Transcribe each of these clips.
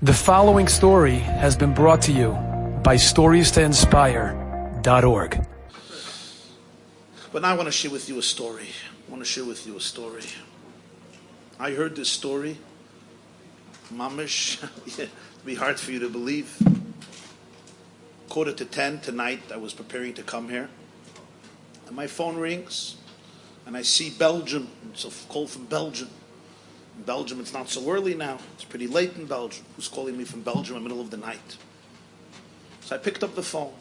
The following story has been brought to you by StoriesToInspire.org. But now I want to share with you a story. I heard this story. Mamish, it'd be hard for you to believe. 9:45 tonight, I was preparing to come here. And my phone rings. And I see Belgium. It's a call from Belgium. In Belgium, it's not so early now. It's pretty late in Belgium. Who's calling me from Belgium in the middle of the night? So I picked up the phone.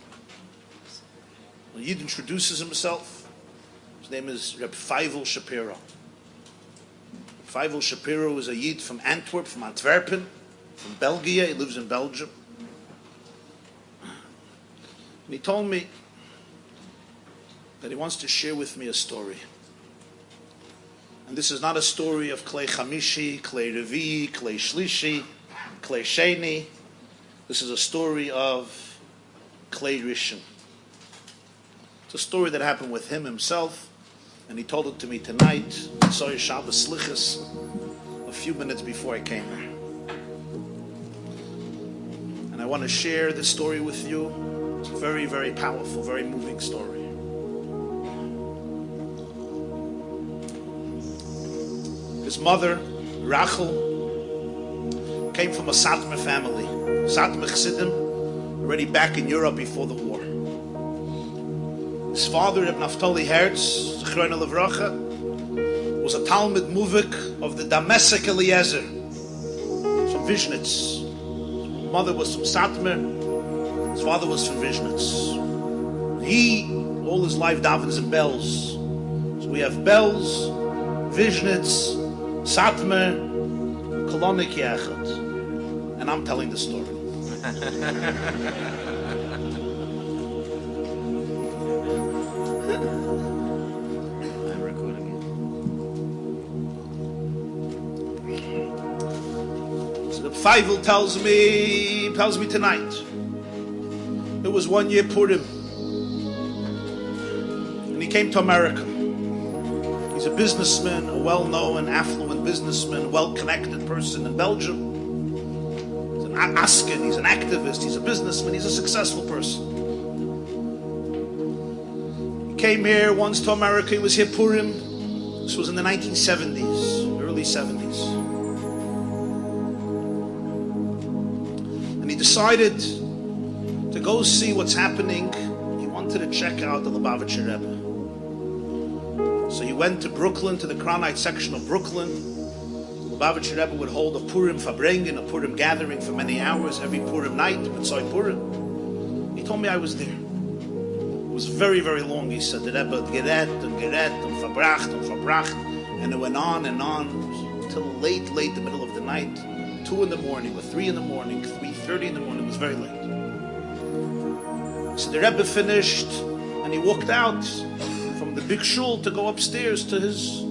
Well, Yid introduces himself. His name is Rebbe YY Shapiro. YY Shapiro is a Yid from Antwerp, from Antwerpen, from Belgium. He lives in Belgium. And he told me that he wants to share with me a story. And this is not a story of Klei Chamishi, Klei Revi, Klei Shlishi, Klei Sheni. This is a story of Klei Rishon. It's a story that happened with him himself, and he told it to me tonight. I saw his Shabbos Slichus a few minutes before I came here. And I want to share this story with you. It's a very, very powerful, very moving story. His mother, Rachel, came from a Satmar family. Satmar Chassidim, already back in Europe before the war. His father, Reb Naftali Herz, Zechrona Levracha, was a Talmud Muvik of the Damesek Eliezer, from Vishnitz. His mother was from Satmar, his father was from Vishnitz. He, all his life, davens in bells. So we have bells, Vishnitz, Satmar, Kolonik Yachad. And I'm telling the story. I'm recording it. So the Feivel tells me tonight. It was 1 year Purim. And he came to America. He's a businessman, a well-known, affluent businessman, a well-connected person in Belgium. He's an askin, he's an activist, he's a businessman, he's a successful person. He came here once to America, he was here Purim. This was in the 1970s, early 70s. And he decided to go see what's happening. He wanted to check out the Lubavitcher Rebbe. So he went to Brooklyn, to the Kronite section of Brooklyn. The Lubavitcher Rebbe would hold a Purim Fabrengen, a Purim gathering for many hours, every Purim night, Mitzvah Purim. He told me I was there. It was very, very long. He said, the Rebbe geret and Fabracht, and it went on until late, the middle of the night, 2 in the morning, or 3 in the morning, 3:30 in the morning. It was very late. So the Rebbe finished, and he walked out from the big shul to go upstairs to his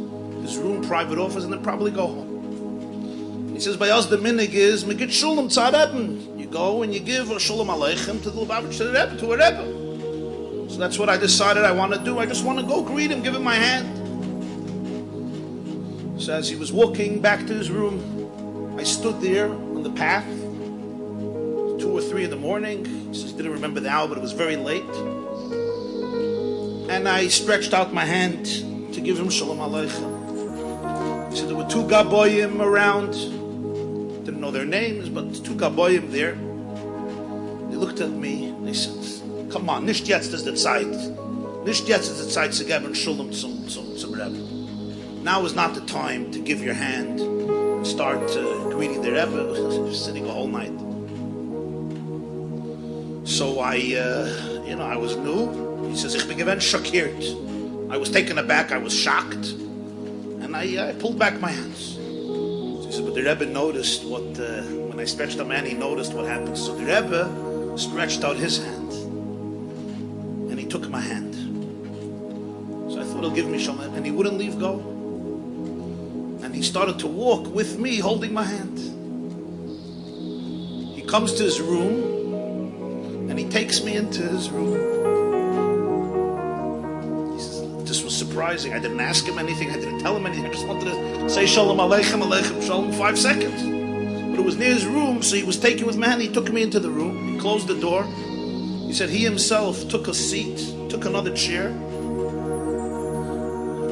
room, private office, and then probably go home. He says, by us the minig is, megit shulam tzadeben. You go and you give a shulam aleichem to the Lubavitcher Rebbe, to a Rebbe. So that's what I decided I want to do. I just want to go greet him, give him my hand. So as he was walking back to his room, I stood there on the path, 2 or 3 in the morning. He says, didn't remember the hour, but it was very late. And I stretched out my hand to give him Shalom Aleichem. He said there were 2 Gaboyim around. Didn't know their names, but 2 Gaboyim there. They looked at me and they said, come on, nicht jetzt ist die Zeit. Nicht jetzt ist die Zeit zu geben Shalom zum Rebbe. Now is not the time to give your hand and start greeting the Rebbe. Sitting a whole night. So I was new. He says, ich bin gewinn schockiert. I was taken aback, I was shocked. And I pulled back my hands. So he said, but the Rebbe noticed when I stretched out my hand, he noticed what happened. So the Rebbe stretched out his hand. And he took my hand. So I thought he'll give me shalom. And he wouldn't leave go. And he started to walk with me, holding my hand. He comes to his room. And he takes me into his room. He says, this was surprising. I didn't ask him anything. I didn't tell him anything. I just wanted to say Shalom Aleichem, Aleichem Shalom, 5 seconds. But it was near his room, so he was taken with man. He took me into the room. He closed the door. He said he himself took a seat, took another chair,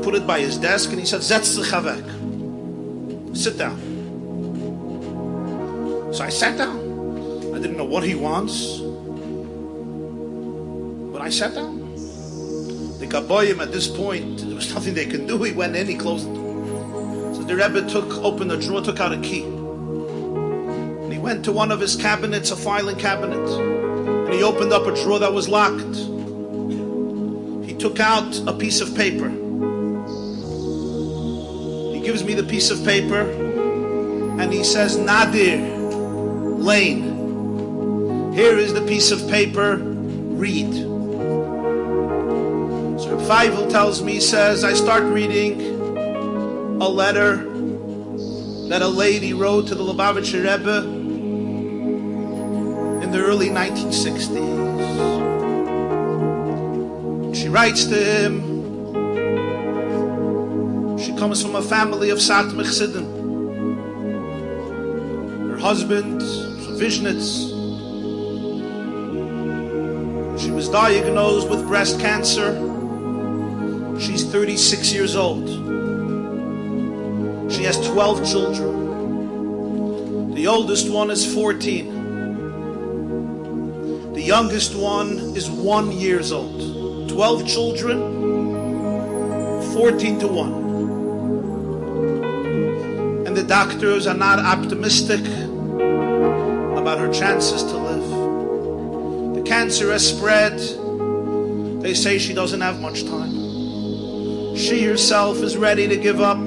put it by his desk, and he said, Setz dich weg. Sit down. So I sat down. I didn't know what he wants, but I sat down. The Gaboyim at this point, there was nothing they could do. He went in, he closed the door. So the Rebbe opened the drawer, took out a key. And he went to one of his cabinets, a filing cabinet. And he opened up a drawer that was locked. He took out a piece of paper. He gives me the piece of paper and he says, Nadir Lane, here is the piece of paper, read. So Feivel tells me, he says, I start reading a letter that a lady wrote to the Lubavitcher Rebbe in the early 1960s. She writes to him. She comes from a family of Satmach Siddim. Her husband was a Vishnitz. She was diagnosed with breast cancer. She's 36 years old. She has 12 children. The oldest one is 14. The youngest one is 1 year old. 12 children, 14 to 1. And the doctors are not optimistic about her chances to live. The cancer has spread. They say she doesn't have much time. She herself is ready to give up.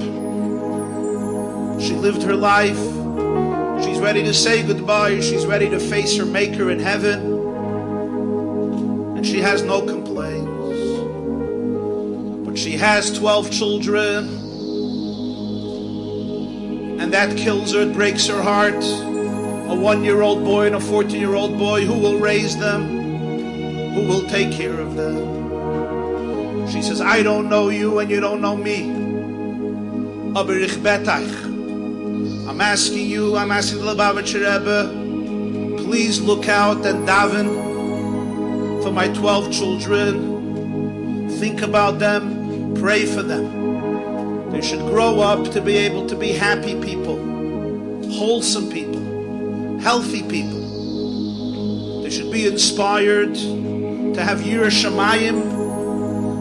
She lived her life. She's ready to say goodbye. She's ready to face her Maker in heaven. And she has no complaints. But she has 12 children. And that kills her, it breaks her heart. A 1-year-old boy and a 14-year-old boy. Who will raise them? Who will take care of them? She says, I don't know you and you don't know me. Aber ich betach. I'm asking you, I'm asking the Lubavitcher Rebbe, please look out and daven for my 12 children. Think about them, pray for them. They should grow up to be able to be happy people, wholesome people, healthy people. They should be inspired to have Yirah Shamayim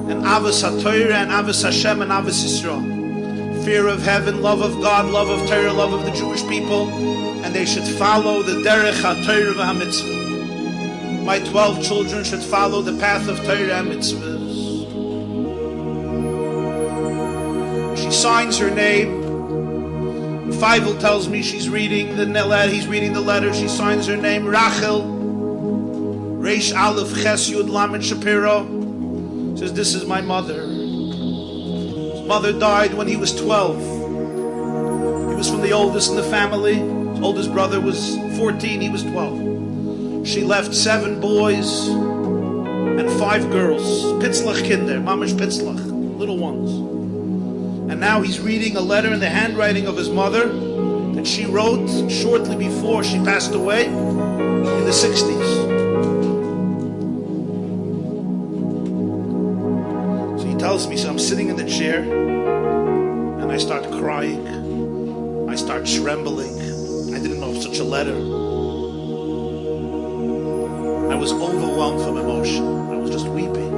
and Avos HaTorah and Avos Hashem and Avos Yisrael. Fear of heaven, love of God, love of Torah, love of the Jewish people, and they should follow the derech HaTorah v'HaMitzvah. My 12 children should follow the path of Torah and mitzvahs. She signs her name. Feivel tells me she's reading the letter. He's reading the letter. She signs her name, Rachel. Reish Aleph Ches Yud Lamed Shapiro. Says, this is my mother. Mother died when he was 12. He was from the oldest in the family. His oldest brother was 14, he was 12. She left 7 boys and 5 girls. Pitzlach Kinder, Mamish Pitzlach, little ones. And now he's reading a letter in the handwriting of his mother that she wrote shortly before she passed away in the 60s. Tells me, so I'm sitting in the chair and I start crying. I start trembling. I didn't know of such a letter. I was overwhelmed from emotion. I was just weeping.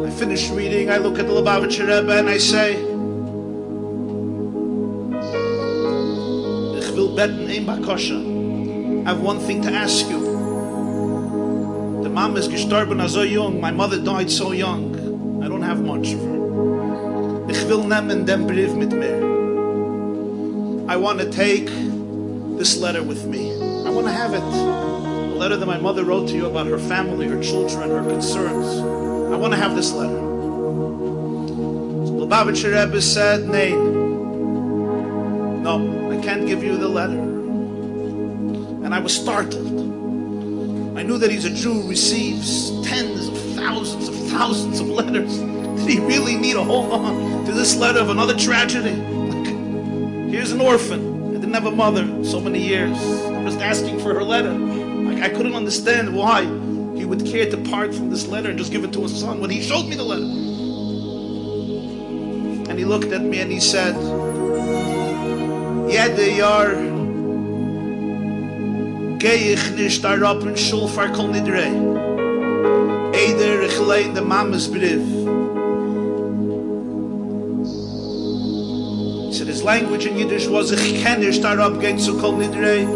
I finished reading. I look at the Lubavitcher Rebbe and I say, Ich will beten ein bakosha. I have one thing to ask you. Mom is gestorben so young. My mother died so young. I don't have much of her. Ich will nehmen den Brief mit mir. I want to take this letter with me. I want to have it. A letter that my mother wrote to you about her family, her children, her concerns. I want to have this letter. So Lubavitcher Rebbe said, Nay, no, I can't give you the letter. And I was startled. I knew that he's a Jew who receives tens of thousands of letters. Did he really need to hold on to this letter of another tragedy? Like, here's an orphan. I didn't have a mother so many years. I'm just asking for her letter. Like, I couldn't understand why he would care to part from this letter and just give it to his son when he showed me the letter. And he looked at me and he said, Jede Jahr gehe ich nicht darauf in Schul für kol nidrei. Eider ich lein de Mama's brief. He said his language in Yiddish was ich kann nicht darauf gehen zu kol nidrei.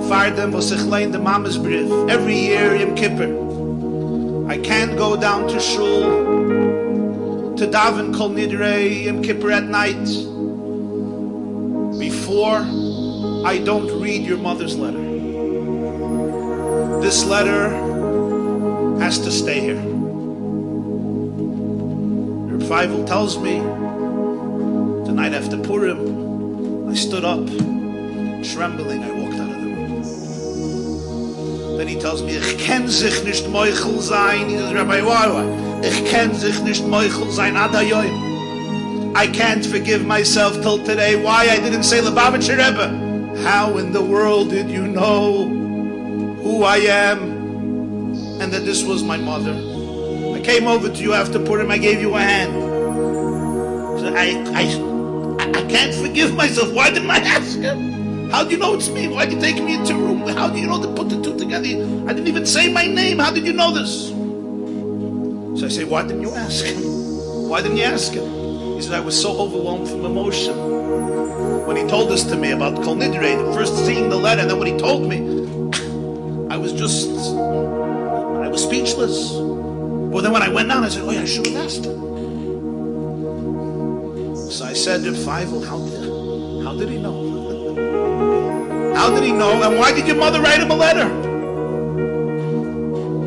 Fardem was ich lein de Mama's brief. Every year in Kippur, I can't go down to Shul to daven kol nidrei Yom Kippur at night before I don't read your mother's letter. This letter has to stay here. Reb Feivel tells me the night after Purim, I stood up trembling. I walked out of the room. Then he tells me, Ich kann sich nicht moichel sein. He says, Rabbi YY, Ich kann sich nicht moichel sein ad hayoim. I can't forgive myself till today why I didn't say Lubavitcher Rebbe. How in the world did you know who I am and that this was my mother? I came over to you after Purim, I gave you a hand. I can't forgive myself. Why didn't I ask him? How do you know it's me? Why did you take me into a room? How do you know to put the two together? I didn't even say my name. How did you know this? So I say, why didn't you ask him? Why didn't you ask him? He said, I was so overwhelmed from emotion. When he told this to me about Kol Nidrei, first seeing the letter, and then when he told me, I was speechless. But then when I went down, I said, oh yeah, I should have asked him. So I said to Feivel, how did he know? How did he know? And why did your mother write him a letter?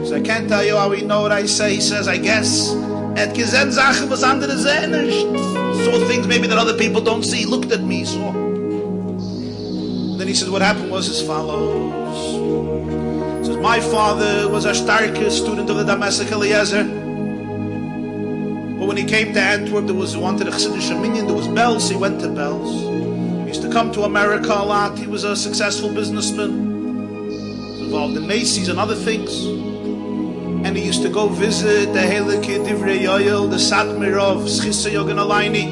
So I can't tell you how he know what I say. He says, I guess, et gesehen Sachen was andere sehen nicht. Saw things maybe that other people don't see. He looked at me, he saw. Then he says, what happened was as follows. He says, my father was a starke student of the Damascus Eliezer. But when he came to Antwerp, he wanted a Chassidish minyan, there was bells, he went to bells. He used to come to America a lot. He was a successful businessman. He was involved in Macy's and other things. And he used to go visit the Helike Divrei Yoel, the Satmar of Schisse Yogan Alayni.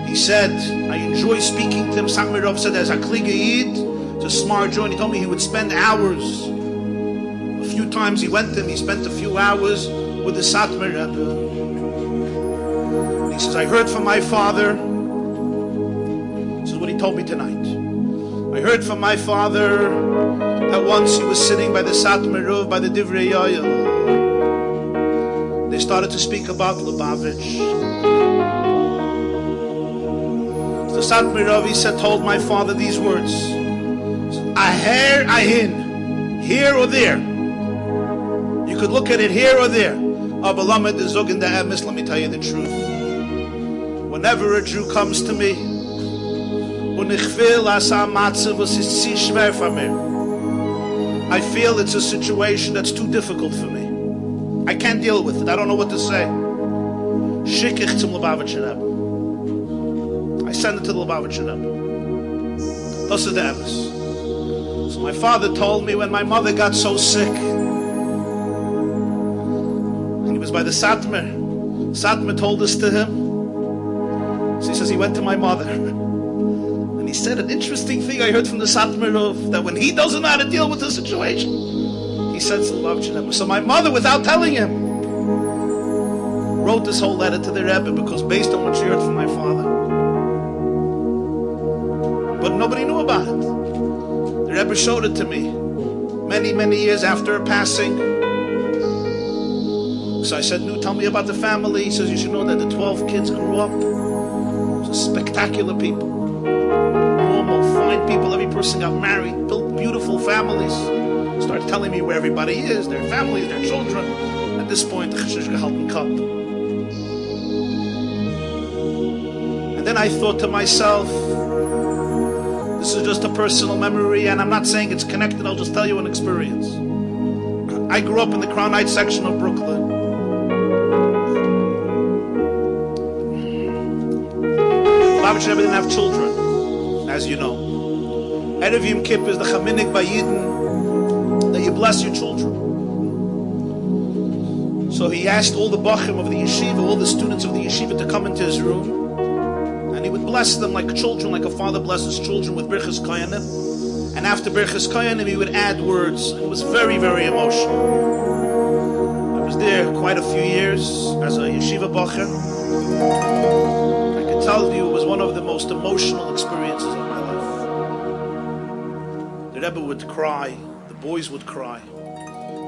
He said, I enjoy speaking to him. Satmarov said, as a Kliga Yid, it's a smart joint. He told me he would spend hours. A few times he went to him, he spent a few hours with the Satmar Rebbe. And he says, I heard from my father. This is what he told me tonight. I heard from my father that once he was sitting by the Satmar Rebbe, by the Divrei Yoel. They started to speak about Lubavitch. The Satmar Rebbe, he said, told my father these words: Aher ahin, here or there. You could look at it here or there. Let me tell you the truth. Whenever a Jew comes to me, I feel it's a situation that's too difficult for me. I can't deal with it. I don't know what to say. Shikich zum Lubavitcher Rebbe. I send it to the Lubavitcher Rebbe. Those are the Ebbes. So my father told me when my mother got so sick, and he was by the Satmar. Satmar told this to him. So he says he went to my mother. And he said an interesting thing I heard from the Satmar of that when he doesn't know how to deal with the situation, he sends the Lubavitcher Rebbe. So my mother, without telling him, wrote this whole letter to the Rebbe because based on what she heard from my father. But nobody knew about it. The Rebbe showed it to me many, many years after her passing. So I said, no, tell me about the family. He says, you should know that the 12 kids grew up. Spectacular people. Normal, fine people. Every person got married, built beautiful families. Started telling me where everybody is, their families, their children. At this point, the Chashish gehalten cup. And then I thought to myself, this is just a personal memory, and I'm not saying it's connected, I'll just tell you an experience. I grew up in the Crown Heights section of Brooklyn. Lubavitcher Rebbe didn't have children, as you know. Erev Yom Kippur is the chaminik by Yidden that you bless your children. So he asked all the bachim of the yeshiva, all the students of the yeshiva, to come into his room, and he would bless them like children, like a father blesses children with birchas koyanim. And after birchas koyanim, he would add words. It was very, very emotional. I was there quite a few years as a yeshiva bacher. I can tell you it was one of the most emotional experiences of my life. The Rebbe would cry, the boys would cry.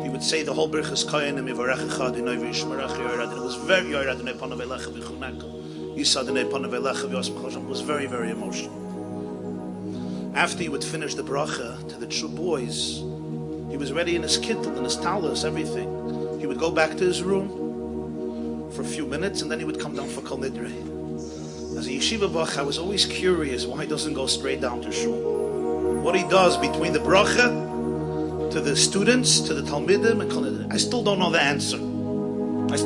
He would say the whole birchas koyanim, Yivarechecha Adonai v'yishmerecha Yored. It was very Yored Adonai panav elecha v'chunek. Yisa Adonai panav elecha v'yosem choshem. It was very, very emotional. After he would finish the bracha to the two boys, he was ready in his kittel, in his talis, everything. He would go back to his room for a few minutes, and then he would come down for Kol Nidrei. As a yeshiva bach, I was always curious why he doesn't go straight down to shul. What he does between the bracha to the students, to the Talmidim, and Kol Nidrei. I still don't know the answer. But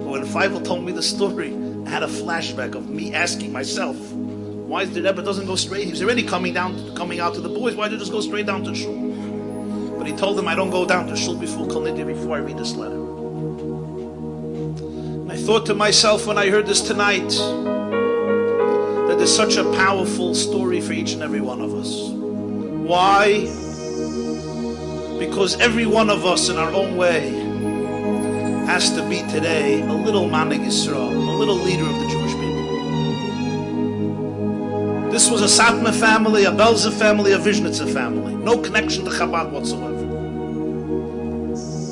when Feivel told me the story, I had a flashback of me asking myself, why the Rebbe doesn't go straight? He was already coming out to the boys. Why did he just go straight down to shul? But he told them, I don't go down to shul before Kol Nidrei, before I read this letter. And I thought to myself when I heard this tonight, that there's such a powerful story for each and every one of us. Why? Because every one of us in our own way has to be today a little Manig Yisrael, a little leader of the Jewish people. This was a Satmar family, a Belzer family, a Vishnitzer family. No connection to Chabad whatsoever.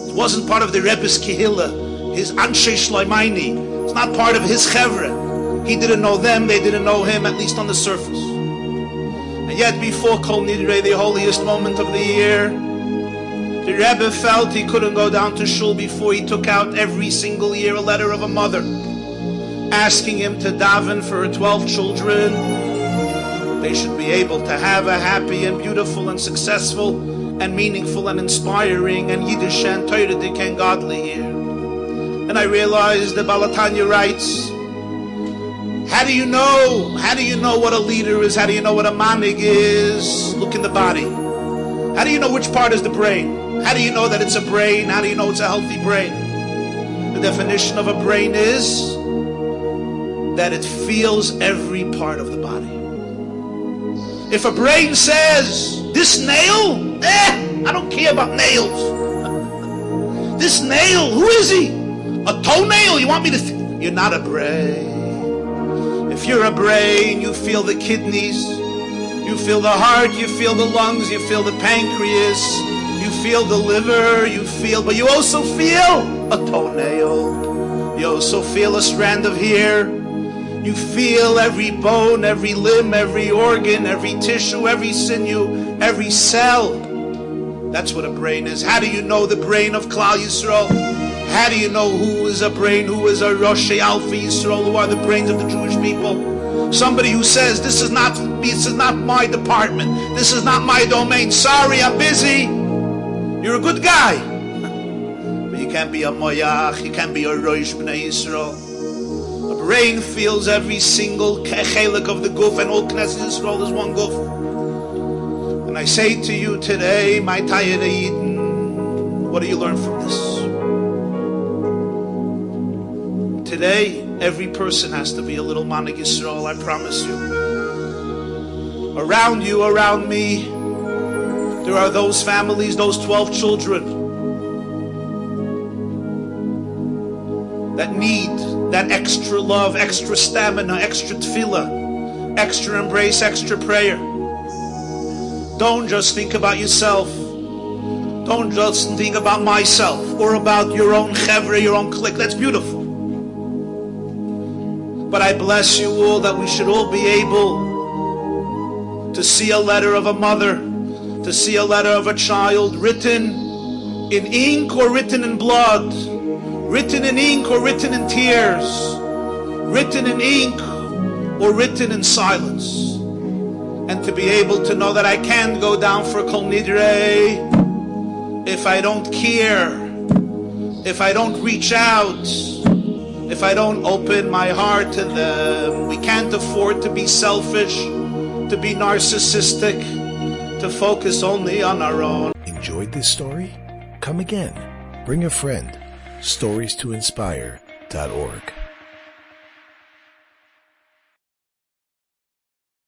It wasn't part of the Rebbe's Kehillah, his Anshe Shloimaini. It's not part of his Chevre. He didn't know them, they didn't know him, at least on the surface. And yet before Kol Nidrei, the holiest moment of the year, the Rebbe felt he couldn't go down to shul before he took out every single year a letter of a mother asking him to daven for her 12 children. They should be able to have a happy and beautiful and successful and meaningful and inspiring and Yiddish and Torah and godly year. And I realized the Balatanya writes, how do you know what a leader is? How do you know what a manig is? Look in the body. How do you know which part is the brain? How do you know that it's a brain? How do you know it's a healthy brain? The definition of a brain is that it feels every part of the body. If a brain says, this nail, I don't care about nails. This nail, who is he? A toenail? You want me to you're not a brain. If you're a brain, you feel the kidneys, you feel the heart, you feel the lungs, you feel the pancreas, you feel the liver, but you also feel a toenail. You also feel a strand of hair. You feel every bone, every limb, every organ, every tissue, every sinew, every cell. That's what a brain is. How do you know the brain of Klal Yisrael? How do you know who is a brain, who is a Rosh Alpha Yisrael, who are the brains of the Jewish people? Somebody who says, this is not my department, this is not my domain, sorry, I'm busy. You're a good guy. But you can't be a Moyach, you can't be a Rosh B'nai Yisrael. A brain feels every single chelik of the guf, and all Knesset Yisrael is one guf. And I say to you today, my Tayed Yidden, what do you learn from this? Today, every person has to be a little Manig Yisrael, I promise you. Around you, around me, there are those families, those 12 children that need that extra love, extra stamina, extra tefillah, extra embrace, extra prayer. Don't just think about yourself. Don't just think about myself or about your own chevre, your own clique. That's beautiful. But I bless you all that we should all be able to see a letter of a mother, to see a letter of a child written in ink or written in blood, written in ink or written in tears, written in ink or written in silence. And to be able to know that I can't go down for Kol Nidrei if I don't care, if I don't reach out, if I don't open my heart to them. We can't afford to be selfish, to be narcissistic, to focus only on our own. Enjoyed this story? Come again. Bring a friend. StoriesToInspire.org